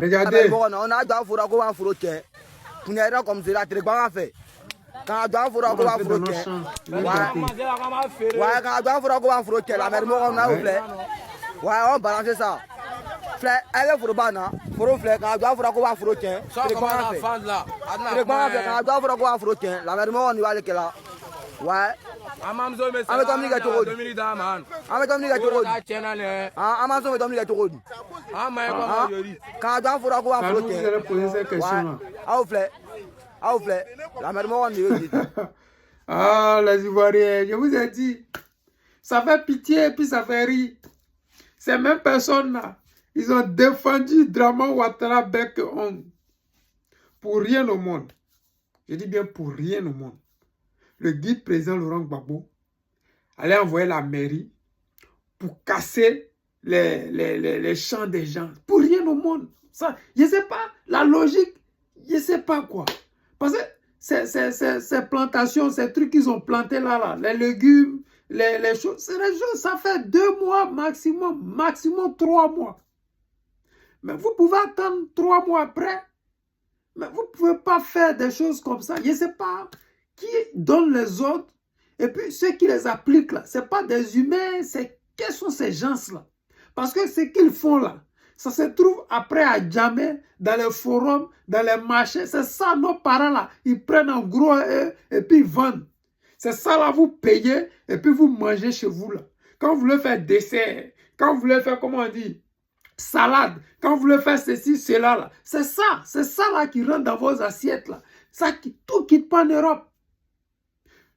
Regardez. On a droit à un fourreau pour une erreur comme cela, tu ne pas fait. Quand on doit faire un fourreau, ouais, quand on doit faire un fourreau, la mère on a oublié. Ouais, on balance ça. Fleur, elle est pour bana, pour fleur, quand on doit faire un fourreau, tu ne pas fait. Tu ne pas fait, quand on doit faire un fourreau, la mère on y va aller là. Ouais. Amazon Dominique to road. Amazon Dominique to road. Amazon Dominique to road. Quand on fera quoi en Vous allez poser cette question-là. Ah, la mère on y va. Ah, les Ivoiriens, je vous ai dit, ça fait pitié et puis ça fait rire. Ces mêmes personnes-là, ils ont défendu Draman Ouattara bec et ongle. Pour rien au monde. Je dis bien pour rien au monde. Le guide président Laurent Gbagbo allait envoyer la mairie pour casser les champs des gens. Pour rien au monde. Ça, je ne sais pas, la logique, je ne sais pas quoi. Parce que ces plantations, ces trucs qu'ils ont plantés là, les légumes, les choses, ça fait 2 mois maximum 3 mois. Mais vous pouvez attendre 3 mois après. Mais vous ne pouvez pas faire des choses comme ça. Je ne sais pas qui donne les ordres. Et puis ceux qui les appliquent là, ce n'est pas des humains, quels sont ces gens-là? Parce que ce qu'ils font là, ça se trouve après à jamais, dans les forums, dans les marchés. C'est ça, nos parents là, ils prennent en gros et puis ils vendent. C'est ça là, vous payez et puis vous mangez chez vous là. Quand vous voulez faire dessert, quand vous voulez faire, comment on dit, salade, quand vous voulez faire ceci, cela là, c'est ça là qui rentre dans vos assiettes là. Ça, tout quitte pas en Europe.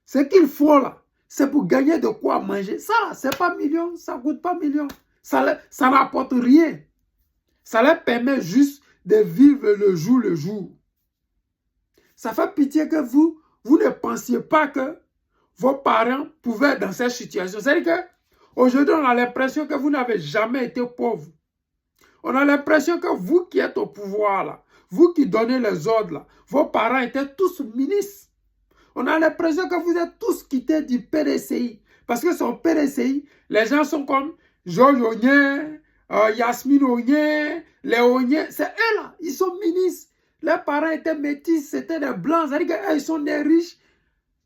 Ce qu'il faut là, c'est pour gagner de quoi manger. Ça là, c'est pas million, ça coûte pas million. Ça n'apporte rien. Ça leur permet juste de vivre le jour. Ça fait pitié que vous ne pensiez pas que vos parents pouvaient être dans cette situation. C'est-à-dire qu'aujourd'hui, on a l'impression que vous n'avez jamais été pauvre. On a l'impression que vous qui êtes au pouvoir, là, vous qui donnez les ordres, là, vos parents étaient tous ministres. On a l'impression que vous êtes tous quittés du PDCI. Parce que son PDCI, les gens sont comme Georges Ognien, Yasmine Ognien, les Ognien. C'est eux là, ils sont ministres. Leurs parents étaient métis, c'était des blancs. C'est-à-dire qu'ils sont des riches.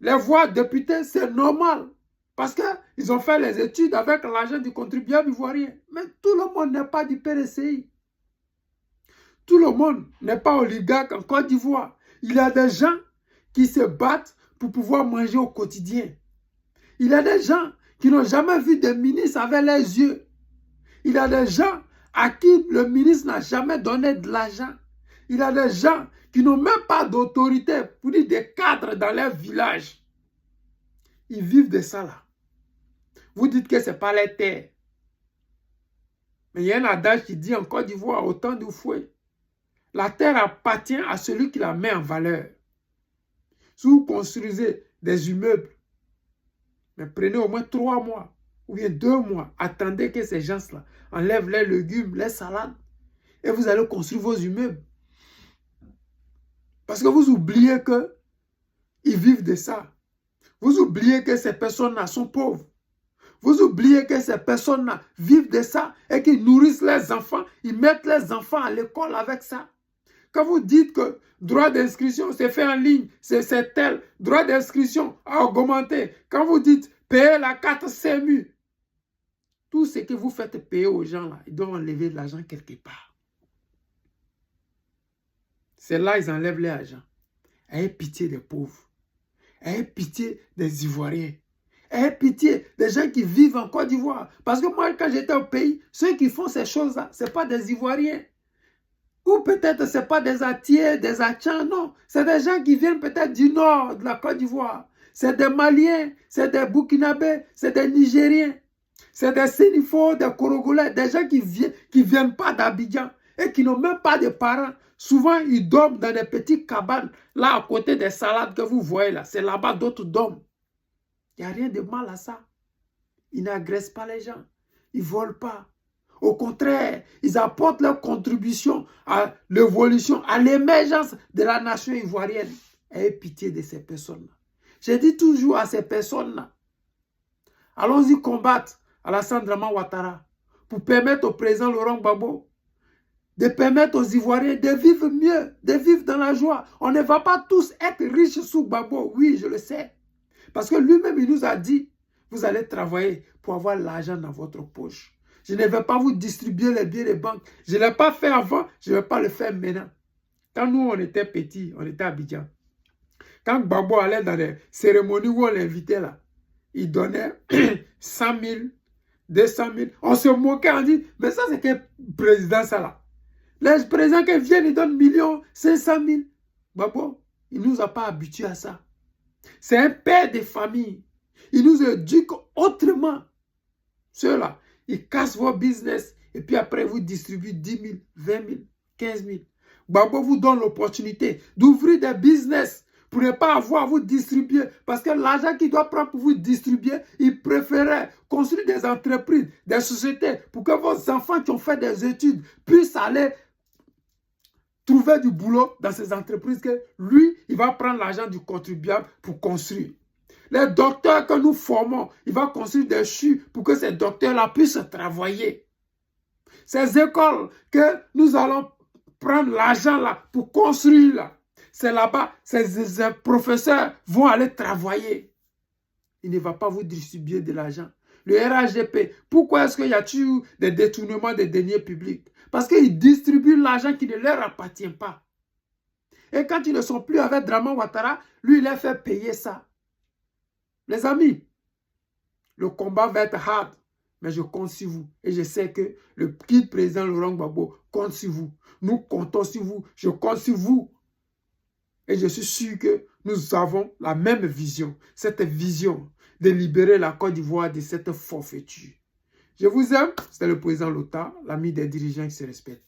Les voix députés, c'est normal. Parce qu'ils ont fait les études avec l'argent du contribuable ivoirien. Mais tout le monde n'est pas du PDCI. Tout le monde n'est pas oligarque en Côte d'Ivoire. Il y a des gens qui se battent pour pouvoir manger au quotidien. Il y a des gens qui n'ont jamais vu de ministre avec les yeux. Il y a des gens à qui le ministre n'a jamais donné de l'argent. Il y a des gens qui n'ont même pas d'autorité pour dire des cadres dans leur village. Ils vivent de ça là. Vous dites que ce n'est pas les terres. Mais il y a un adage qui dit en Côte d'Ivoire, au temps du fouet, la terre appartient à celui qui la met en valeur. Si vous construisez des immeubles, mais prenez au moins 3 mois ou bien 2 mois, attendez que ces gens-là enlèvent les légumes, les salades, et vous allez construire vos immeubles. Parce que vous oubliez qu'ils vivent de ça. Vous oubliez que ces personnes-là sont pauvres. Vous oubliez que ces personnes-là vivent de ça et qu'ils nourrissent les enfants, ils mettent les enfants à l'école avec ça. Quand vous dites que droit d'inscription, c'est fait en ligne, c'est tel, droit d'inscription a augmenté. Quand vous dites payer la carte CMU, tout ce que vous faites payer aux gens, là, ils doivent enlever de l'argent quelque part. C'est là qu'ils enlèvent l'argent. Ayez pitié des pauvres. Ayez pitié des Ivoiriens. Ayez pitié des gens qui vivent en Côte d'Ivoire. Parce que moi, quand j'étais au pays, ceux qui font ces choses-là, ce n'est pas des Ivoiriens. Ou peut-être ce n'est pas des Atiers, des Atchans, non. C'est des gens qui viennent peut-être du nord de la Côte d'Ivoire. C'est des Maliens, c'est des Burkinabés, c'est des Nigériens. C'est des Sénifos, des Korogolais, des gens qui viennent pas d'Abidjan et qui n'ont même pas de parents. Souvent, ils dorment dans des petites cabanes, là à côté des salades que vous voyez là. C'est là-bas d'autres dorment. Il n'y a rien de mal à ça. Ils n'agressent pas les gens. Ils ne volent pas. Au contraire, ils apportent leur contribution à l'évolution, à l'émergence de la nation ivoirienne. Ayez pitié de ces personnes-là. Je dis toujours à ces personnes-là, allons-y combattre Alassane Draman Ouattara pour permettre au président Laurent Gbagbo de permettre aux Ivoiriens de vivre mieux, de vivre dans la joie. On ne va pas tous être riches sous Gbagbo, oui, je le sais. Parce que lui-même, il nous a dit, vous allez travailler pour avoir l'argent dans votre poche. Je ne vais pas vous distribuer les billets de banque. Je ne l'ai pas fait avant, je ne vais pas le faire maintenant. Quand nous, on était petits, on était à Abidjan. Quand Gbagbo allait dans des cérémonies où on l'invitait là, il donnait 100 000, 200 000. On se moquait, on dit, mais ça c'est quel président ça là? Les présidents qui viennent, ils donnent millions, 500 000. Gbagbo, il ne nous a pas habitués à ça. C'est un père de famille. Il nous éduque autrement. Ceux-là, ils cassent vos business et puis après, vous distribuent 10 000, 20 000, 15 000. Gbagbo vous donne l'opportunité d'ouvrir des business pour ne pas avoir à vous distribuer. Parce que l'argent qu'il doit prendre pour vous distribuer, il préférait construire des entreprises, des sociétés pour que vos enfants qui ont fait des études puissent aller trouver du boulot dans ces entreprises que lui, il va prendre l'argent du contribuable pour construire. Les docteurs que nous formons, il va construire des CHU pour que ces docteurs-là puissent travailler. Ces écoles que nous allons prendre l'argent là pour construire là, c'est là-bas, ces professeurs vont aller travailler. Il ne va pas vous distribuer de l'argent. Le RHDP, pourquoi est-ce qu'il y a eu des détournements des deniers publics? Parce qu'ils distribuent l'argent qui ne leur appartient pas. Et quand ils ne sont plus avec Draman Ouattara, lui, il a fait payer ça. Les amis, le combat va être hard, mais je compte sur vous. Et je sais que le petit président Laurent Gbagbo compte sur vous. Nous comptons sur vous. Je compte sur vous. Et je suis sûr que nous avons la même vision. Cette vision de libérer la Côte d'Ivoire de cette forfaiture. Je vous aime. C'était le président Lota, l'ami des dirigeants qui se respectent.